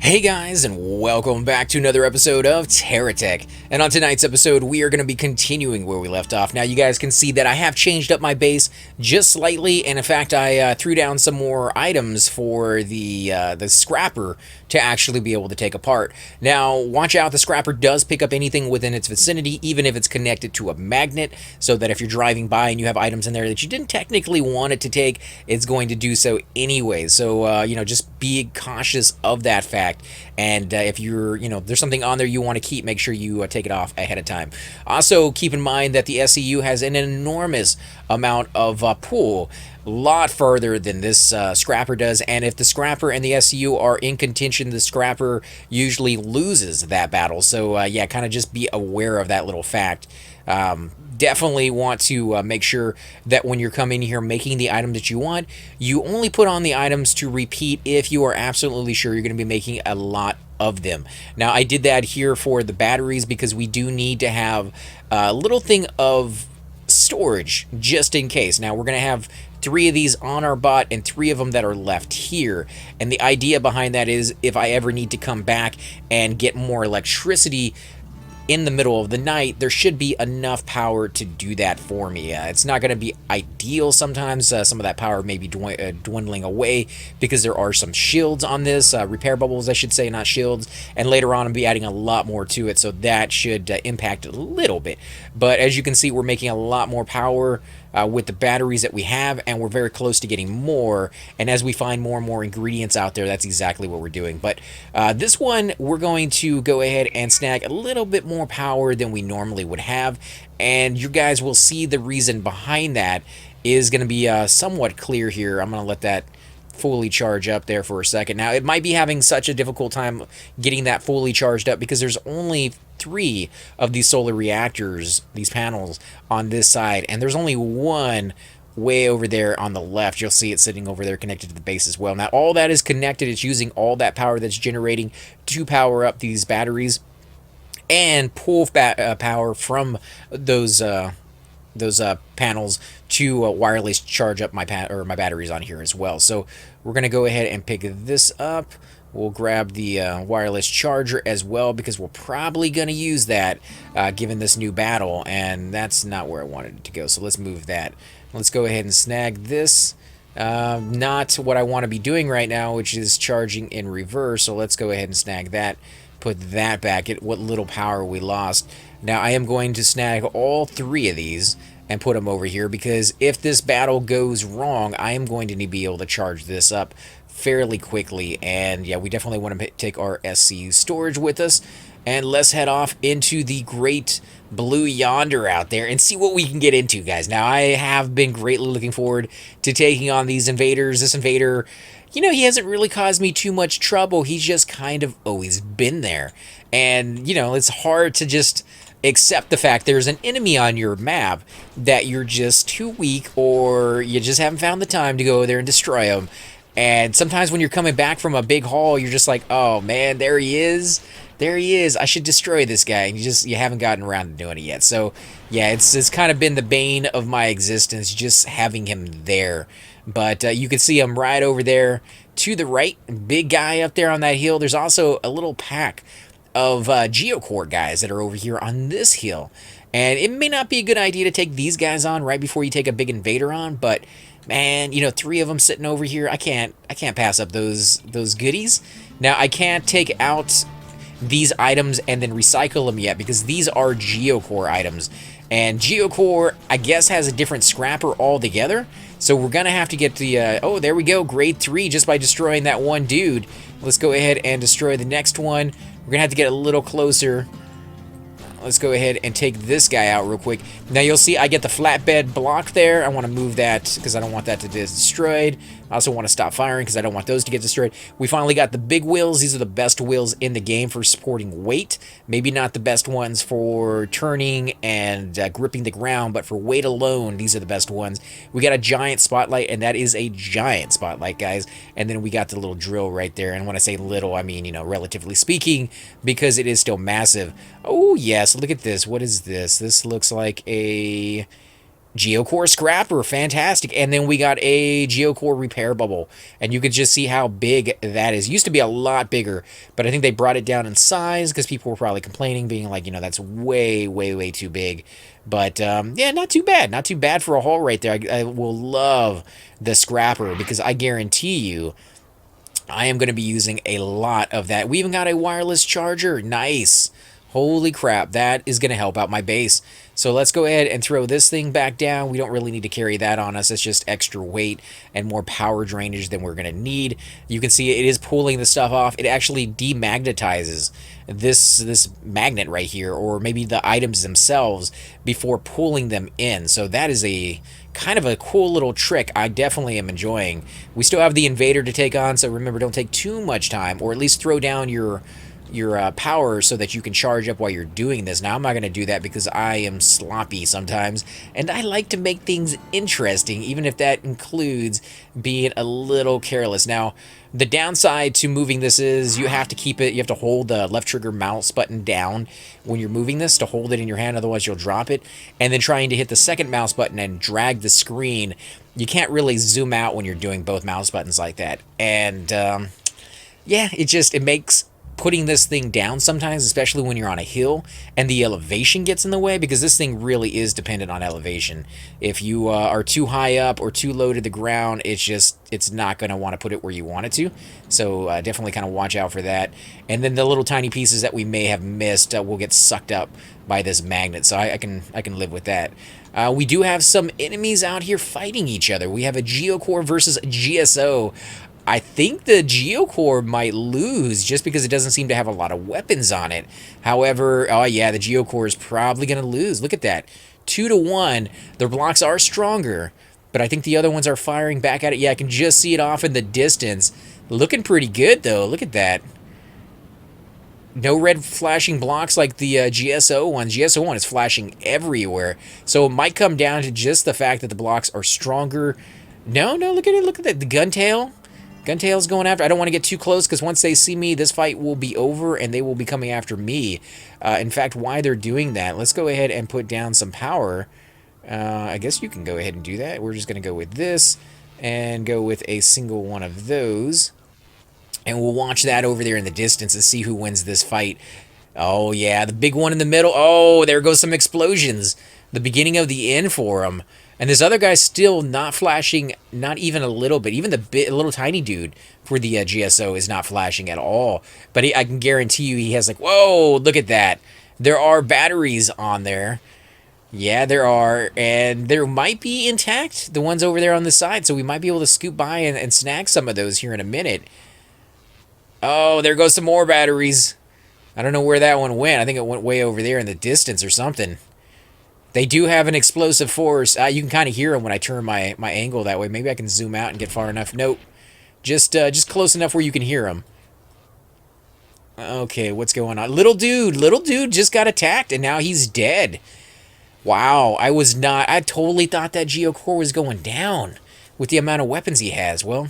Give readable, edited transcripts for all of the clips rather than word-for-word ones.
Hey guys, and welcome back to another episode of TerraTech. And on tonight's episode, we are going to be continuing where we left off. Now, you guys can see that I have changed up my base just slightly, and in fact, I threw down some more items for the scrapper to actually be able to take apart. Now, watch out, the scrapper does pick up anything within its vicinity, even if it's connected to a magnet, so that if you're driving by and you have items in there that you didn't technically want it to take, it's going to do so anyway. So, just be cautious of that fact. And if you're, there's something on there you want to keep, make sure you take it off ahead of time. Also, keep in mind that the SCU has an enormous amount of pull, a lot further than this scrapper does. And if the scrapper and the SCU are in contention, the scrapper usually loses that battle. So, yeah, kind of just be aware of that little fact. Definitely want to make sure that when you're coming here making the item that you want, you only put on the items to repeat if you are absolutely sure you're going to be making a lot of them. Now, I did that here for the batteries because we do need to have a little thing of storage just in case. Now, we're going to have 3 of these on our bot and 3 of them that are left here. And the idea behind that is if I ever need to come back and get more electricity in the middle of the night, there should be enough power to do that for me. It's not going to be ideal sometimes. Some of that power may be dwindling away because there are some shields on this, repair bubbles, I should say, not shields. And later on, I'll be adding a lot more to it, so that should impact a little bit. But as you can see, we're making a lot more power with the batteries that we have, and we're very close to getting more. And as we find more and more ingredients out there, that's exactly what we're doing. But this one, we're going to go ahead and snag a little bit more power than we normally would have, and you guys will see the reason behind that is going to be somewhat clear here. I'm going to let that fully charge up there for a second. Now, it might be having such a difficult time getting that fully charged up because there's only 3 of these solar reactors, these panels, on this side, and there's only one way over there on the left. You'll see it sitting over there connected to the base as well. Now, all that is connected. It's using all that power that's generating to power up these batteries and pull power from those panels to wireless charge up my batteries on here as well. So we're going to go ahead and pick this up. We'll grab the wireless charger as well because we're probably going to use that given this new battle, and that's not where I wanted it to go. So let's move that. Let's go ahead and snag this. Not what I want to be doing right now, which is charging in reverse. So let's go ahead and snag that. Put that back at what little power we lost. Now I am going to snag all 3 of these and put them over here because if this battle goes wrong, I am going to be able to charge this up fairly quickly. And yeah, we definitely want to take our SCU storage with us, and let's head off into the great blue yonder out there and see what we can get into, guys. Now, I have been greatly looking forward to taking on these invaders. This invader, he hasn't really caused me too much trouble. He's just kind of always been there. And, it's hard to just accept the fact there's an enemy on your map that you're just too weak or you just haven't found the time to go there and destroy them. And sometimes when you're coming back from a big haul, you're just like, oh man, there he is. There he is. I should destroy this guy. And you haven't gotten around to doing it yet. So yeah, it's kind of been the bane of my existence, just having him there. But you can see him right over there to the right. Big guy up there on that hill. There's also a little pack of geocore guys that are over here on this hill. And it may not be a good idea to take these guys on right before you take a big invader on, but man, 3 of them sitting over here, I can't pass up those goodies. Now, I can't take out these items and then recycle them yet because these are geocore items. And geocore, I guess, has a different scrapper altogether. So we're going to have to get the, oh, there we go, grade 3 just by destroying that one dude. Let's go ahead and destroy the next one. We're going to have to get a little closer. Let's go ahead and take this guy out real quick. Now you'll see I get the flatbed block there. I want to move that because I don't want that to get destroyed. I also want to stop firing because I don't want those to get destroyed. We finally got the big wheels. These are the best wheels in the game for supporting weight. Maybe not the best ones for turning and gripping the ground, but for weight alone, these are the best ones. We got a giant spotlight, and that is a giant spotlight, guys. And then we got the little drill right there. And when I say little, I mean, relatively speaking, because it is still massive. Oh, yes, look at this. What is this? This looks like a Geocore Scrapper, fantastic. And then we got a Geocore Repair Bubble. And you could just see how big that is. It used to be a lot bigger, but I think they brought it down in size because people were probably complaining, being like, that's way, way, way too big. But, yeah, not too bad. Not too bad for a haul right there. I will love the Scrapper because I guarantee you I am going to be using a lot of that. We even got a wireless charger. Nice. Holy crap, that is going to help out my base. So let's go ahead and throw this thing back down. We don't really need to carry that on us. It's just extra weight and more power drainage than we're going to need. You can see it is pulling the stuff off. It actually demagnetizes this magnet right here, or maybe the items themselves, before pulling them in. So that is a kind of a cool little trick I definitely am enjoying. We still have the Invader to take on, so remember, don't take too much time, or at least throw down your power so that you can charge up while you're doing this. Now, I'm not going to do that because I am sloppy sometimes, and I like to make things interesting, even if that includes being a little careless. Now, the downside to moving this is you have to keep it, you have to hold the left trigger mouse button down when you're moving this to hold it in your hand, otherwise you'll drop it, and then trying to hit the second mouse button and drag the screen. You can't really zoom out when you're doing both mouse buttons like that, and yeah, it makes putting this thing down sometimes, especially when you're on a hill and the elevation gets in the way, because this thing really is dependent on elevation. If you are too high up or too low to the ground, it's not going to want to put it where you want it to. So definitely kind of watch out for that. And then the little tiny pieces that we may have missed will get sucked up by this magnet. So I can live with that. We do have some enemies out here fighting each other. We have a Geocore versus a GSO. I think the Geocore might lose just because it doesn't seem to have a lot of weapons on it. However, oh yeah, the Geocore is probably going to lose. Look at that. 2-1. Their blocks are stronger, but I think the other ones are firing back at it. Yeah, I can just see it off in the distance. Looking pretty good, though. Look at that. No red flashing blocks like the GSO one. GSO one is flashing everywhere. So it might come down to just the fact that the blocks are stronger. No, look at it. Look at that. The Guntail. Guntail's going after. I don't want to get too close because once they see me, this fight will be over and they will be coming after me. In fact, why they're doing that, let's go ahead and put down some power. I guess you can go ahead and do that. We're just going to go with this and go with a single one of those. And we'll watch that over there in the distance and see who wins this fight. Oh, yeah, the big one in the middle. Oh, there goes some explosions. The beginning of the end for him. And this other guy's still not flashing, not even a little bit. Even the little tiny dude for the GSO is not flashing at all. But I can guarantee you he has like, whoa, look at that. There are batteries on there. Yeah, there are. And there might be intact, the ones over there on the side. So we might be able to scoop by and snag some of those here in a minute. Oh, there goes some more batteries. I don't know where that one went. I think it went way over there in the distance or something. They do have an explosive force. You can kind of hear them when I turn my angle that way. Maybe I can zoom out and get far enough. Nope. Just close enough where you can hear them. Okay, what's going on? Little dude just got attacked, and now he's dead. Wow, I totally thought that Geocore was going down with the amount of weapons he has. Well,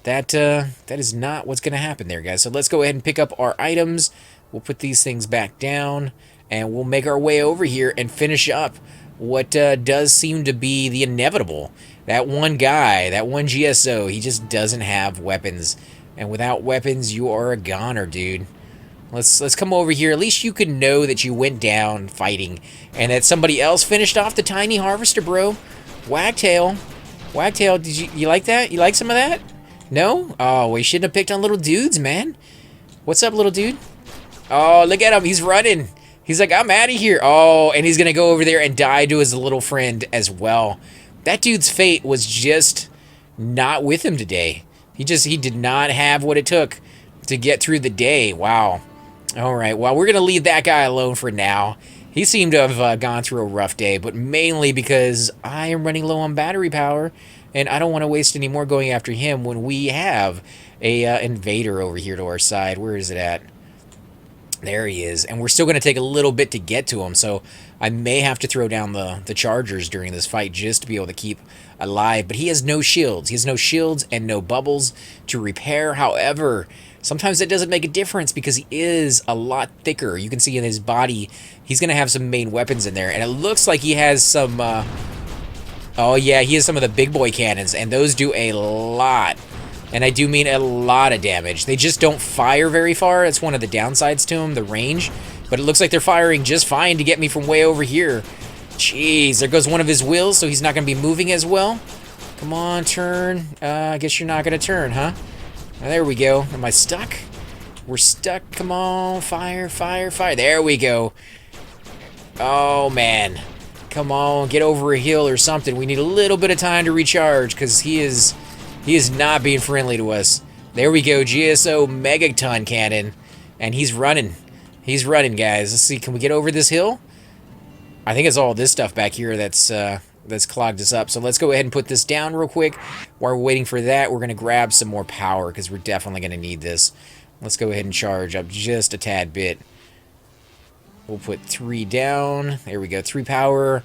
that is not what's going to happen there, guys. So let's go ahead and pick up our items. We'll put these things back down. And we'll make our way over here and finish up what does seem to be the inevitable. That one guy, that one GSO, he just doesn't have weapons. And without weapons, you are a goner, dude. Let's come over here. At least you can know that you went down fighting. And that somebody else finished off the tiny harvester, bro. Wagtail. Wagtail, did you like that? You like some of that? No? Oh, we shouldn't have picked on little dudes, man. What's up, little dude? Oh, look at him. He's running. He's like, I'm out of here. Oh, and he's going to go over there and die to his little friend as well. That dude's fate was just not with him today. He did not have what it took to get through the day. Wow. All right, well, we're going to leave that guy alone for now. He seemed to have gone through a rough day, but mainly because I am running low on battery power, and I don't want to waste any more going after him when we have a Invader over here to our side. Where is it at? There he is, and we're still going to take a little bit to get to him, so I may have to throw down the chargers during this fight just to be able to keep alive. But he has no shields. He has no shields and no bubbles to repair. However, sometimes that doesn't make a difference because he is a lot thicker. You can see in his body, he's going to have some main weapons in there, and it looks like he has some Oh yeah, he has some of the big boy cannons, and those do a lot. And I do mean a lot of damage. They just don't fire very far. That's one of the downsides to them, the range. But it looks like they're firing just fine to get me from way over here. Jeez, there goes one of his wheels, so he's not going to be moving as well. Come on, turn. I guess you're not going to turn, huh? There we go. Am I stuck? We're stuck. Come on, fire, fire, fire. There we go. Oh, man. Come on, get over a hill or something. We need a little bit of time to recharge, because he is not being friendly to us. There we go, GSO Megaton Cannon. And he's running. He's running, guys. Let's see, can we get over this hill? I think it's all this stuff back here that's clogged us up. So let's go ahead and put this down real quick. While we're waiting for that, we're going to grab some more power, because we're definitely going to need this. Let's go ahead and charge up just a tad bit. We'll put 3 down. There we go, 3 power.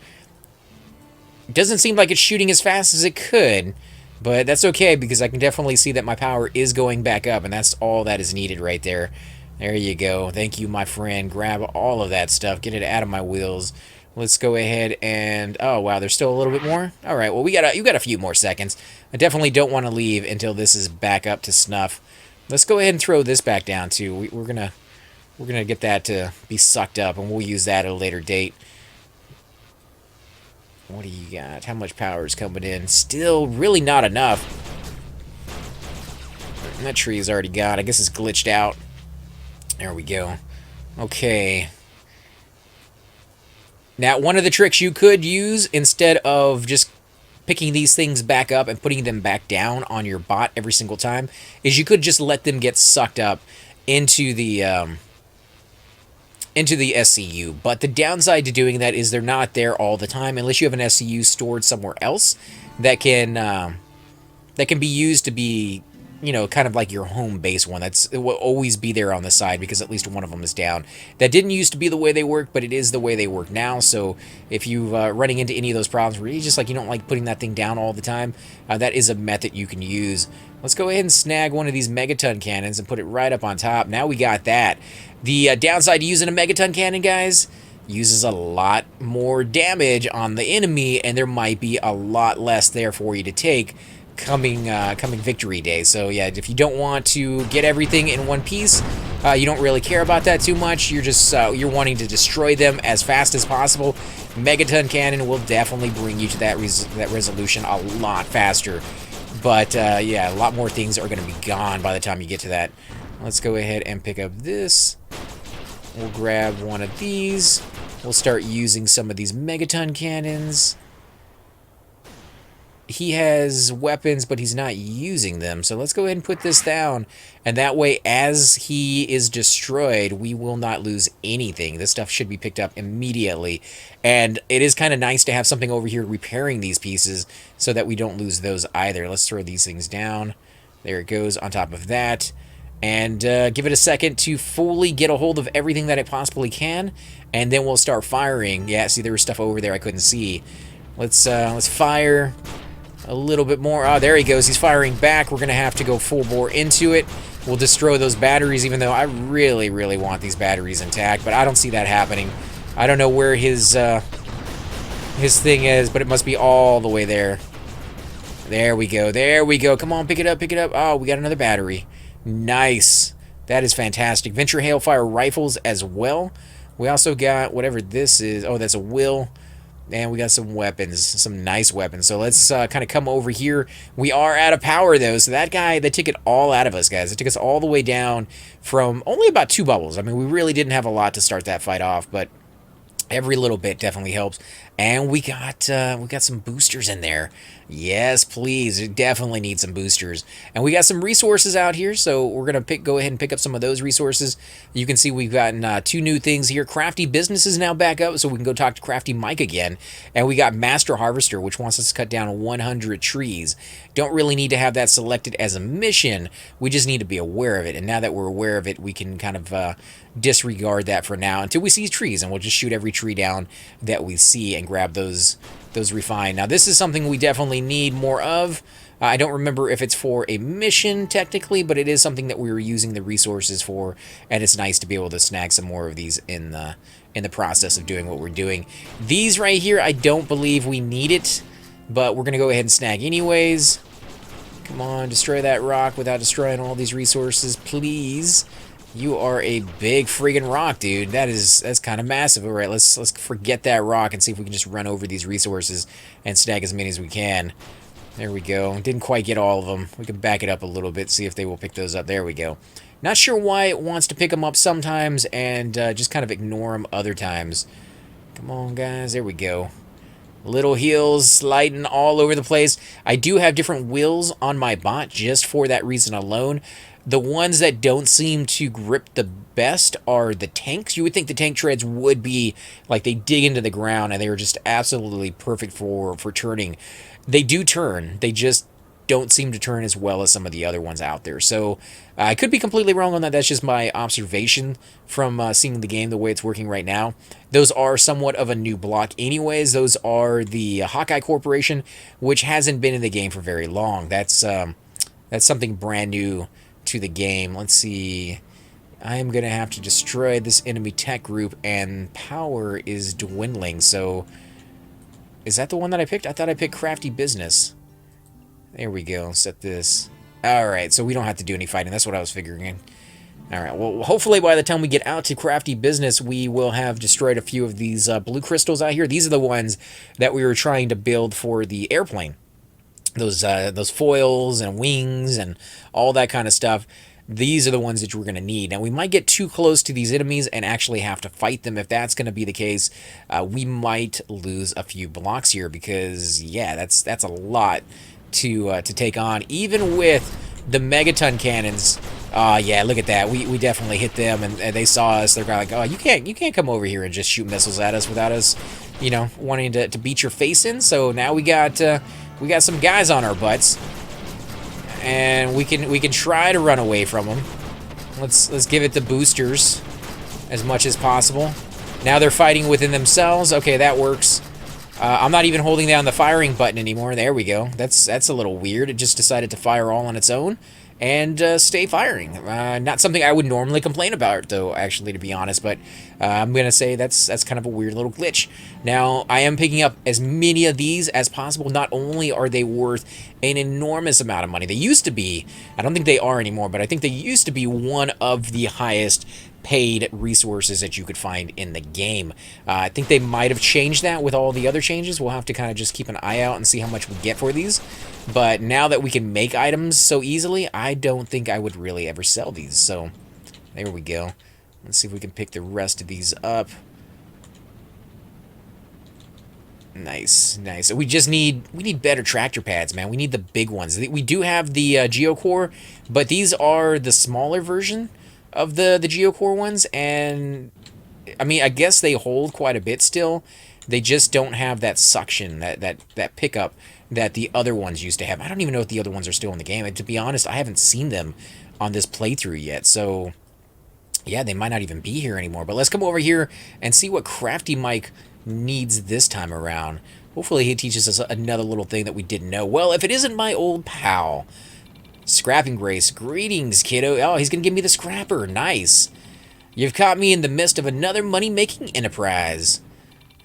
It doesn't seem like it's shooting as fast as it could, but that's okay, because I can definitely see that my power is going back up, and that's all that is needed right there. There you go. Thank you, my friend. Grab all of that stuff. Get it out of my wheels. Let's go ahead and... Oh, wow, there's still a little bit more? All right, well, you got a few more seconds. I definitely don't want to leave until this is back up to snuff. Let's go ahead and throw this back down, too. We're gonna get that to be sucked up, and we'll use that at a later date. What do you got? How much power is coming in? Still really not enough. And that tree is already gone. I guess it's glitched out. There we go. Okay. Now, one of the tricks you could use, instead of just picking these things back up and putting them back down on your bot every single time, is you could just let them get sucked up into the SCU. But the downside to doing that is they're not there all the time, unless you have an SCU stored somewhere else that can be used to be, you know, kind of like your home base one. It will always be there on the side, because at least one of them is down. That didn't used to be the way they work, but it is the way they work now. So if you're running into any of those problems where you don't like putting that thing down all the time, that is a method you can use. Let's go ahead and snag one of these megaton cannons and put it right up on top. Now we got that. The downside to using a megaton cannon, guys, uses a lot more damage on the enemy, and there might be a lot less there for you to take coming victory day. So yeah, if you don't want to get everything in one piece, you don't really care about that too much. You're just you're wanting to destroy them as fast as possible. Megaton cannon will definitely bring you to that resolution a lot faster. But yeah, a lot more things are going to be gone by the time you get to that. Let's go ahead and pick up this. We'll grab one of these. We'll start using some of these megaton cannons. He has weapons, but he's not using them. So let's go ahead and put this down. And that way, as he is destroyed, we will not lose anything. This stuff should be picked up immediately. And it is kind of nice to have something over here repairing these pieces so that we don't lose those either. Let's throw these things down. There it goes on top of that. And give it a second to fully get a hold of everything that it possibly can. And then we'll start firing. Yeah, see, there was stuff over there I couldn't see. Let's fire a little bit more. Oh, there he goes. He's firing back. We're going to have to go full bore into it. We'll destroy those batteries, even though I really, really want these batteries intact. But I don't see that happening. I don't know where his thing is, but it must be all the way there. There we go. There we go. Come on, pick it up, pick it up. Oh, we got another battery. Nice. That is fantastic. Venture Hailfire rifles as well. We also got whatever this is. Oh, that's a will. And we got some weapons, some nice weapons. So let's kind of come over here. We are out of power, though. So that guy, that took it all out of us, guys. It took us all the way down from only about 2 bubbles. I mean, we really didn't have a lot to start that fight off, but every little bit definitely helps. And we got some boosters in there. Yes, please. We definitely need some boosters. And we got some resources out here, so we're going to go ahead and pick up some of those resources. You can see we've gotten 2 new things here. Crafty Business is now back up, so we can go talk to Crafty Mike again. And we got Master Harvester, which wants us to cut down 100 trees. Don't really need to have that selected as a mission. We just need to be aware of it. And now that we're aware of it, we can kind of disregard that for now until we see trees, and we'll just shoot every tree down that we see and grab those refined. Now, this is something we definitely need more of. I don't remember if it's for a mission technically, but it is something that we were using the resources for, and it's nice to be able to snag some more of these in the process of doing what we're doing. These right here, I don't believe we need it. but we're going to go ahead and snag anyways. Come on, destroy that rock without destroying all these resources, please. You are a big friggin' rock, dude. That's kind of massive. All right, let's forget that rock and see if we can just run over these resources and snag as many as we can. There we go. Didn't quite get all of them. We can back it up a little bit, see if they will pick those up. There we go. Not sure why it wants to pick them up sometimes and just kind of ignore them other times. Come on, guys. There we go. Little heals sliding all over the place. I do have different wheels on my bot just for that reason alone. The ones that don't seem to grip the best are the tanks. You would think the tank treads would be like they dig into the ground and they are just absolutely perfect for turning. They do turn. They just don't seem to turn as well as some of the other ones out there. So I could be completely wrong on that. That's just my observation from seeing the game the way it's working right now. Those are somewhat of a new block anyways. Those are the Hawkeye Corporation, which hasn't been in the game for very long. That's something brand new to the game. Let's see. I'm going to have to destroy this enemy tech group, and power is dwindling. So is that the one that I picked? I thought I picked Crafty Business. There we go. Set this. Alright, so we don't have to do any fighting. That's what I was figuring. Alright, well, hopefully by the time we get out to Crafty Business, we will have destroyed a few of these blue crystals out here. These are the ones that we were trying to build for the airplane. Those foils and wings and all that kind of stuff. These are the ones that we're going to need. Now, we might get too close to these enemies and actually have to fight them. If that's going to be the case, we might lose a few blocks here because, yeah, that's a lot to take on, even with the megaton cannons. Yeah, look at that. We definitely hit them, and they saw us. They're like, oh, you can't come over here and just shoot missiles at us without us, you know, wanting to beat your face in. So now we got some guys on our butts, and we can try to run away from them. Let's give it the boosters as much as possible. Now they're fighting within themselves. Okay, that works. I'm not even holding down the firing button anymore. There we go. That's a little weird. It just decided to fire all on its own and stay firing. Not something I would normally complain about, though, actually, to be honest. But I'm going to say that's kind of a weird little glitch. Now, I am picking up as many of these as possible. Not only are they worth an enormous amount of money. They used to be, I don't think they are anymore, but I think they used to be one of the highest paid resources that you could find in the game. I think they might have changed that with all the other changes. We'll have to kind of just keep an eye out and see how much we get for these. But now that we can make items so easily, I don't think I would really ever sell these. So there we go. Let's see if we can pick the rest of these up. Nice, nice. We just need better tractor pads, man. We need the big ones. We do have the Geocore, but these are the smaller version of the Geocore ones, and I mean, I guess they hold quite a bit still. They just don't have that suction, that pickup that the other ones used to have. I don't even know if the other ones are still in the game, and to be honest, I haven't seen them on this playthrough yet, so yeah, they might not even be here anymore. But let's come over here and see what Crafty Mike needs this time around. Hopefully he teaches us another little thing that we didn't know. Well, if it isn't my old pal, Scrapping Grace. Greetings, kiddo. Oh, he's gonna give me the scrapper. Nice. You've caught me in the midst of another money-making enterprise.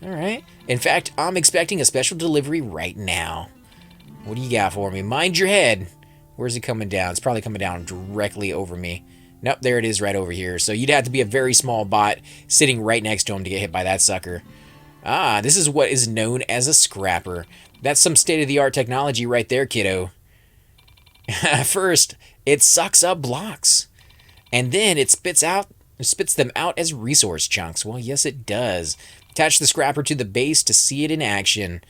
Alright. In fact, I'm expecting a special delivery right now. What do you got for me? Mind your head. Where's it coming down? It's probably coming down directly over me. Nope, there it is right over here. So you'd have to be a very small bot sitting right next to him to get hit by that sucker. Ah, this is what is known as a scrapper. That's some state-of-the-art technology right there, kiddo. First, it sucks up blocks, and then it spits them out as resource chunks. Well, yes, it does. Attach the scrapper to the base to see it in action.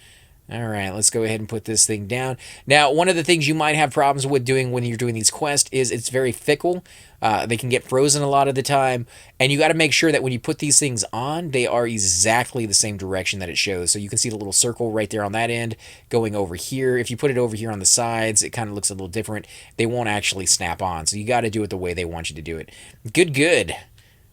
All right, let's go ahead and put this thing down. Now, one of the things you might have problems with doing when you're doing these quests is it's very fickle. They can get frozen a lot of the time, and you got to make sure that when you put these things on, they are exactly the same direction that it shows. So you can see the little circle right there on that end going over here. If you put it over here on the sides, it kind of looks a little different. They won't actually snap on, so you got to do it the way they want you to do it. Good.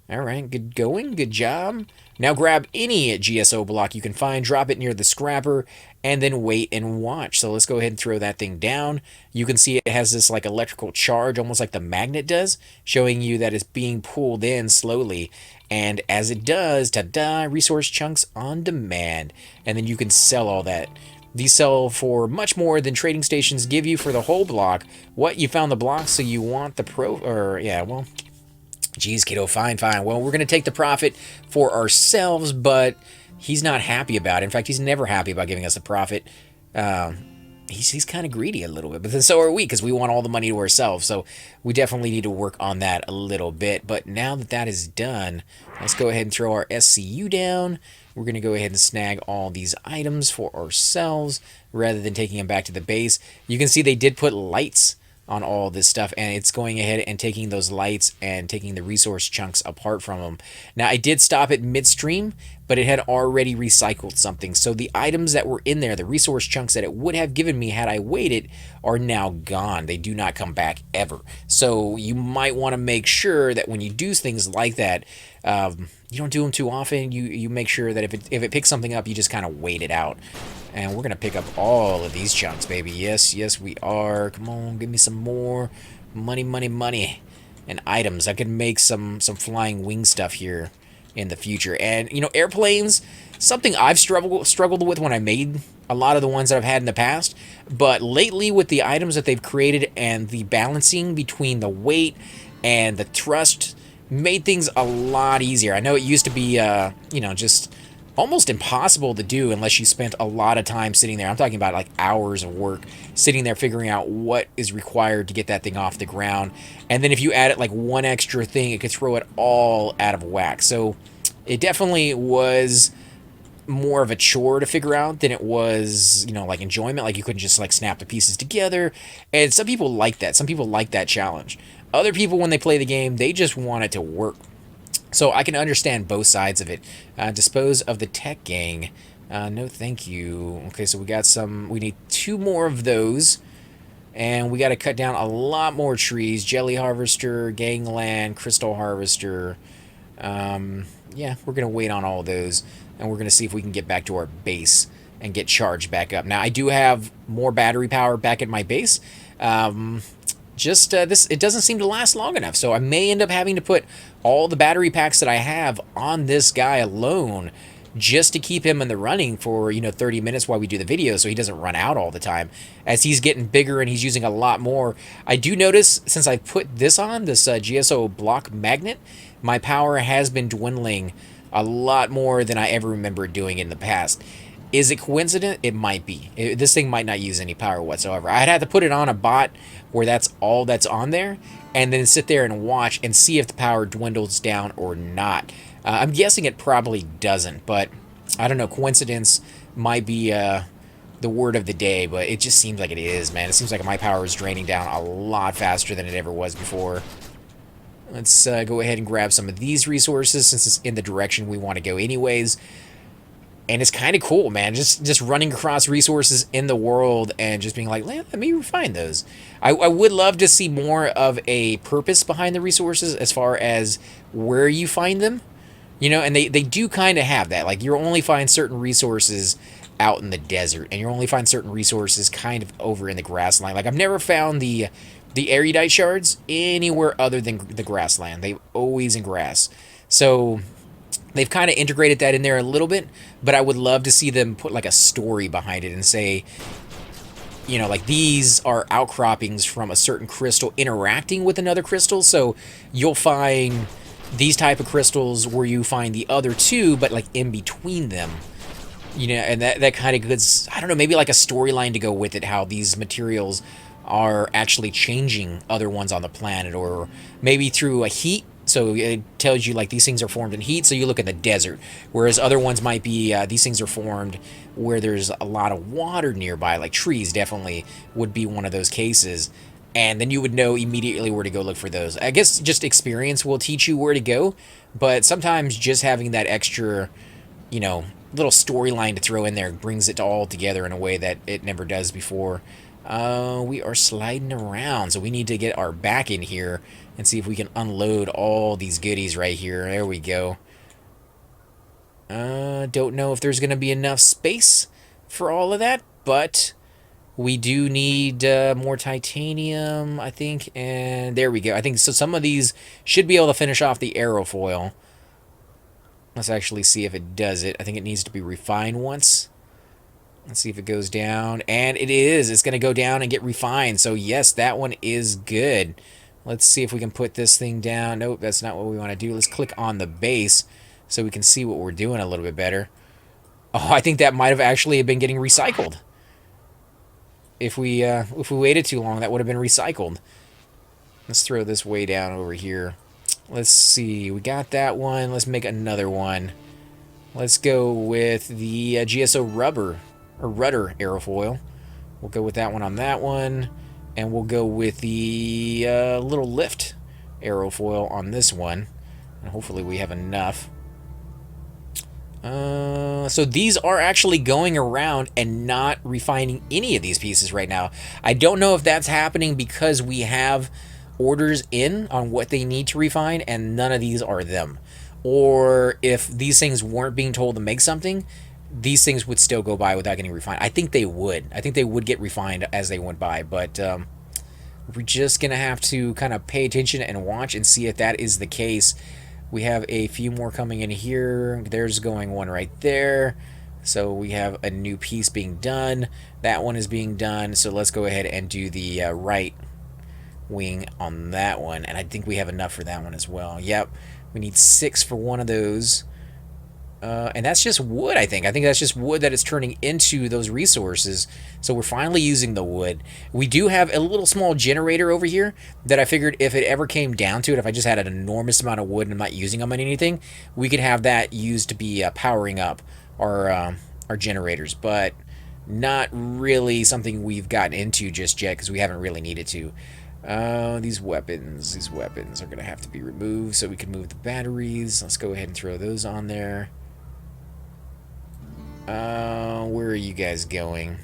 All right, good going, good job. Now grab any GSO block you can find, drop it near the scrapper, and then wait and watch. So let's go ahead and throw that thing down. You can see it has this like electrical charge, almost like the magnet does, showing you that it's being pulled in slowly. And as it does, ta-da, resource chunks on demand. And then you can sell all that. These sell for much more than trading stations give you for the whole block. What, you found the block, so you want the pro... Or, yeah, well... Geez, kiddo, fine, fine. Well, we're going to take the profit for ourselves, but he's not happy about it. In fact, he's never happy about giving us the profit. He's kind of greedy a little bit, but then so are we, because we want all the money to ourselves. So we definitely need to work on that a little bit. But now that that is done, let's go ahead and throw our SCU down. We're going to go ahead and snag all these items for ourselves rather than taking them back to the base. You can see they did put lights on all this stuff, and it's going ahead and taking those lights and taking the resource chunks apart from them. Now, I did stop it midstream, but it had already recycled something. So the items that were in there, the resource chunks that it would have given me had I waited, are now gone. They do not come back ever. So you might want to make sure that when you do things like that, you don't do them too often. You make sure that if it picks something up, you just kind of wait it out. And we're going to pick up all of these chunks, baby. Yes, yes, we are. Come on, give me some more money, money, money. And items. I can make some flying wing stuff here in the future. And, you know, airplanes, something I've struggled with when I made a lot of the ones that I've had in the past. But lately, with the items that they've created and the balancing between the weight and the thrust, made things a lot easier. I know it used to be, you know, just almost impossible to do unless you spent a lot of time sitting there. I'm talking about like hours of work sitting there figuring out what is required to get that thing off the ground. And then if you added like one extra thing, it could throw it all out of whack. So it definitely was more of a chore to figure out than it was, you know, like enjoyment. Like you couldn't just like snap the pieces together. And some people like that. Some people like that challenge. Other people, when they play the game, they just want it to work. So I can understand both sides of it. Dispose of the tech gang. No, thank you. Okay, so we got some... We need 2 more of those. And we got to cut down a lot more trees. Jelly harvester, gangland, crystal harvester. Yeah, we're going to wait on all those. And we're going to see if we can get back to our base and get charged back up. Now, I do have more battery power back at my base. It doesn't seem to last long enough, so I may end up having to put all the battery packs that I have on this guy alone just to keep him in the running for, you know, 30 minutes while we do the video, so he doesn't run out all the time. As he's getting bigger and he's using a lot more, I do notice since I put this on, this GSO block magnet, my power has been dwindling a lot more than I ever remember doing in the past. Is it coincident? It might be. This thing might not use any power whatsoever. I'd have to put it on a bot where that's all that's on there, and then sit there and watch and see if the power dwindles down or not. I'm guessing it probably doesn't, but I don't know. Coincidence might be the word of the day, but it just seems like it is, man. It seems like my power is draining down a lot faster than it ever was before. Let's go ahead and grab some of these resources since it's in the direction we want to go anyways. And it's kind of cool, man, just running across resources in the world and just being like, let me refine those. I would love to see more of a purpose behind the resources as far as where you find them. You know, and they do kind of have that. Like, you only find certain resources out in the desert, and you only find certain resources kind of over in the grassland. Like, I've never found the erudite shards anywhere other than the grassland. They're always in grass. So they've kind of integrated that in there a little bit, but I would love to see them put like a story behind it and say, you know, like these are outcroppings from a certain crystal interacting with another crystal. So you'll find these type of crystals where you find the other two, but like in between them. You know, and that kind of gives, I don't know, maybe like a storyline to go with it, how these materials are actually changing other ones on the planet, or maybe through a heat. So it tells you like these things are formed in heat, so you look at the desert, whereas other ones might be these things are formed where there's a lot of water nearby, like trees definitely would be one of those cases, and then you would know immediately where to go look for those. I guess just experience will teach you where to go, but sometimes just having that extra, you know, little storyline to throw in there brings it all together in a way that it never does before. We are sliding around, so we need to get our back in here and see if we can unload all these goodies right here. There we go. Don't know if there's going to be enough space for all of that, but we do need more titanium, I think, and there we go. I think so. Some of these should be able to finish off the aerofoil. Let's actually see if it does it. I think it needs to be refined once. Let's see if it goes down. And it is. It's going to go down and get refined. So, yes, that one is good. Let's see if we can put this thing down. Nope, that's not what we want to do. Let's click on the base so we can see what we're doing a little bit better. Oh, I think that might have actually been getting recycled. If we waited too long, that would have been recycled. Let's throw this way down over here. Let's see. We got that one. Let's make another one. Let's go with the GSO rudder aerofoil. We'll go with that one on that one. And we'll go with the little lift aerofoil on this one. And hopefully we have enough. So these are actually going around and not refining any of these pieces right now. I don't know if that's happening because we have orders in on what they need to refine and none of these are them. Or if these things weren't being told to make something, these things would still go by without getting refined. I think they would. I think they would get refined as they went by, but we're just going to have to kind of pay attention and watch and see if that is the case. We have a few more coming in here. There's going one right there. So we have a new piece being done. That one is being done. So let's go ahead and do the right wing on that one. And I think we have enough for that one as well. Yep. We need 6 for one of those. And that's just wood, I think. I think that's just wood that is turning into those resources. So we're finally using the wood. We do have a little small generator over here that I figured if it ever came down to it, if I just had an enormous amount of wood and I'm not using them on anything, we could have that used to be powering up our generators. But not really something we've gotten into just yet because we haven't really needed to. These weapons are going to have to be removed so we can move the batteries. Let's go ahead and throw those on there. Where are you guys going?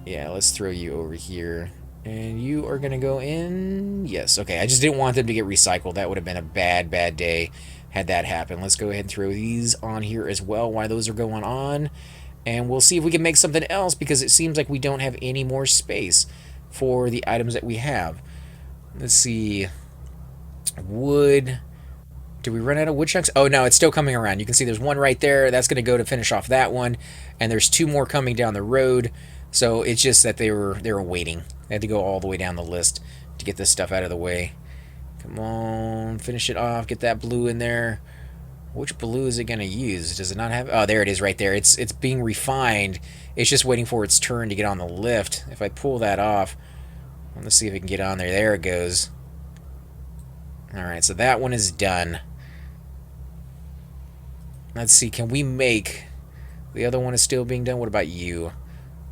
Yeah, let's throw you over here. And you are going to go in. Yes, okay. I just didn't want them to get recycled. That would have been a bad day had that happen. Let's go ahead and throw these on here as well while those are going on. And we'll see if we can make something else because it seems like we don't have any more space for the items that we have. Let's see. Wood. Did we run out of wood chunks? Oh, no, it's still coming around. You can see there's one right there. That's going to go to finish off that one. And there's 2 more coming down the road. So it's just that they were waiting. They had to go all the way down the list to get this stuff out of the way. Come on, finish it off. Get that blue in there. Which blue is it going to use? Does it not have... Oh, there it is right there. It's being refined. It's just waiting for its turn to get on the lift. If I pull that off, let's see if it can get on there. There it goes. Alright, so that one is done. Let's see, can we make... The other one is still being done. What about you?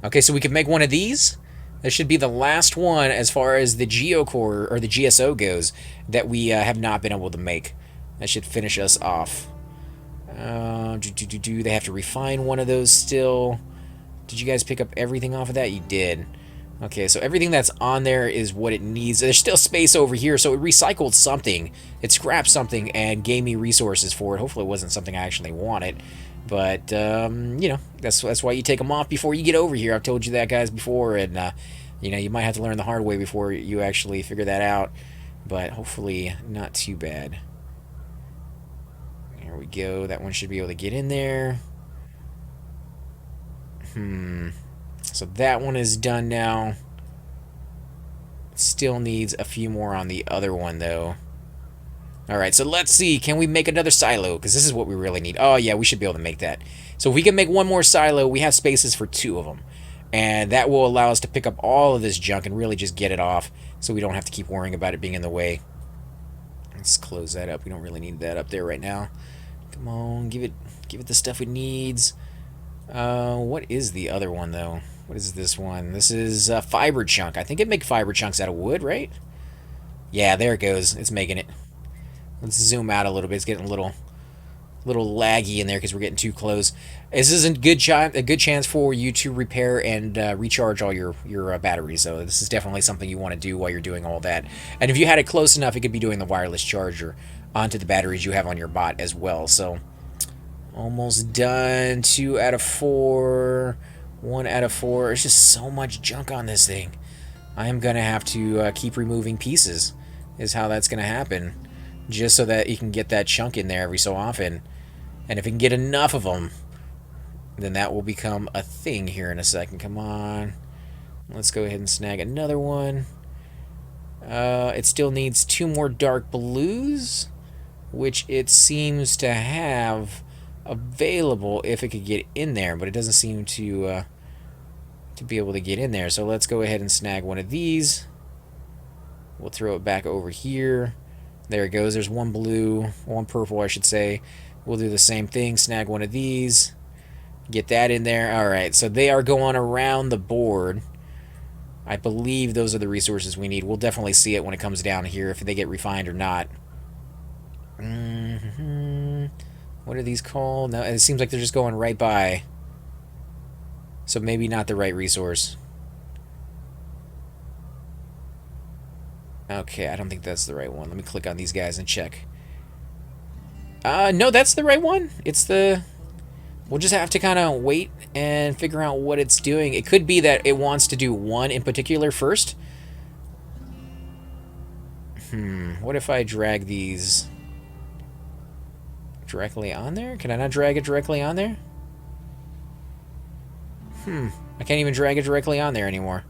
Okay, so we can make one of these. This should be the last one as far as the Geocore or the GSO goes that we have not been able to make. That should finish us off. They have to refine one of those still. Did you guys pick up everything off of that? You did. Okay, so everything that's on there is what it needs. There's still space over here, so it recycled something. It scrapped something and gave me resources for it. Hopefully it wasn't something I actually wanted. But, you know, that's why you take them off before you get over here. I've told you that, guys, before. And, you know, you might have to learn the hard way before you actually figure that out. But hopefully not too bad. There we go. That one should be able to get in there. So that one is done now. Still needs a few more on the other one, though. Alright, so let's see. Can we make another silo? Because this is what we really need. Oh, yeah, we should be able to make that. So if we can make one more silo, we have spaces for 2 of them. And that will allow us to pick up all of this junk and really just get it off so we don't have to keep worrying about it being in the way. Let's close that up. We don't really need that up there right now. Come on, give it the stuff it needs. What is the other one, though? What is this one? This is fiber chunk. I think it makes fiber chunks out of wood, right? Yeah, there it goes. It's making it. Let's zoom out a little bit. It's getting a little laggy in there because we're getting too close. This is a good chance for you to repair and recharge all your batteries. So this is definitely something you want to do while you're doing all that. And if you had it close enough, it could be doing the wireless charger onto the batteries you have on your bot as well. So almost done. 2 out of 4. 1 out of 4. There's just so much junk on this thing. I am going to have to keep removing pieces is how that's going to happen. Just so that you can get that chunk in there every so often. And if you can get enough of them, then that will become a thing here in a second. Come on. Let's go ahead and snag another one. It still needs 2 more dark blues, which it seems to have available if it could get in there, but it doesn't seem to be able to get in there. So let's go ahead and snag one of these. We'll throw it back over here. There it goes. There's 1 blue, 1 purple, I should say. We'll do the same thing. Snag one of these. Get that in there. All right, so they are going around the board. I believe those are the resources we need. We'll definitely see it when it comes down here, if they get refined or not. What are these called? No, it seems like they're just going right by. So maybe not the right resource. Okay, I don't think that's the right one. Let me click on these guys and check. No, that's the right one. It's the... We'll just have to kind of wait and figure out what it's doing. It could be that it wants to do one in particular first. What if I drag these directly on there? Can I not drag it directly on there? I can't even drag it directly on there anymore.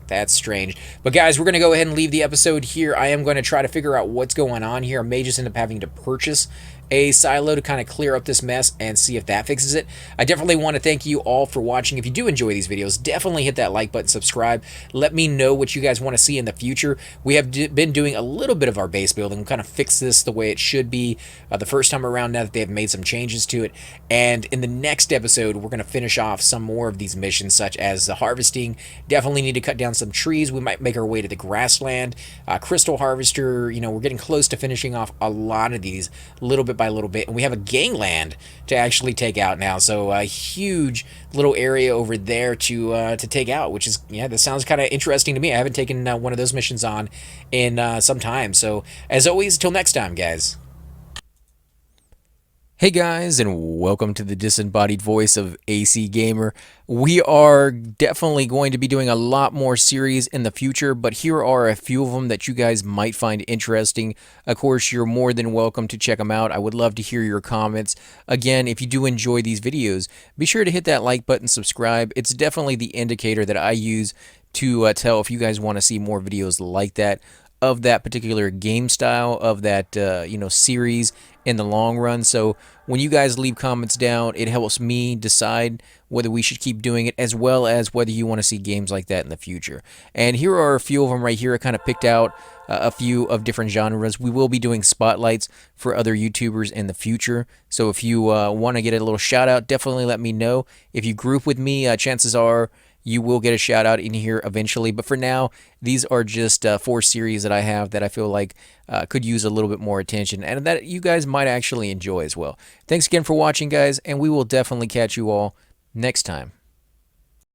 That's strange. But guys, we're going to go ahead and leave the episode here. I am going to try to figure out what's going on here. I may just end up having to purchase a silo to kind of clear up this mess and see if that fixes it. I definitely want to thank you all for watching. If you do enjoy these videos, definitely hit that like button, subscribe. Let me know what you guys want to see in the future. We have been doing a little bit of our base building. We'll kind of fix this the way it should be the first time around now that they have made some changes to it. And in the next episode, we're going to finish off some more of these missions, such as the harvesting. Definitely need to cut down some trees. We might make our way to the grassland. Crystal harvester, you know, we're getting close to finishing off a lot of these little bit by little bit, and we have a gangland to actually take out now, so a huge little area over there to take out, which is, yeah, that sounds kind of interesting to me. I haven't taken one of those missions on in some time. So as always, till next time, guys. Hey guys, and welcome to the disembodied voice of AC Gamer. We are definitely going to be doing a lot more series in the future, but here are a few of them that you guys might find interesting. Of course, you're more than welcome to check them out. I would love to hear your comments. Again, if you do enjoy these videos, be sure to hit that like button, subscribe. It's definitely the indicator that I use to tell if you guys want to see more videos like that, of that particular game style, of that series in the long run. So when you guys leave comments down, it helps me decide whether we should keep doing it, as well as whether you want to see games like that in the future. And here are a few of them right here. I kind of picked out a few of different genres. We will be doing spotlights for other YouTubers in the future. So if you want to get a little shout out, definitely let me know. If you group with me, chances are you will get a shout out in here eventually. But for now, these are just 4 series that I have that I feel like could use a little bit more attention, and that you guys might actually enjoy as well. Thanks again for watching, guys, and we will definitely catch you all next time.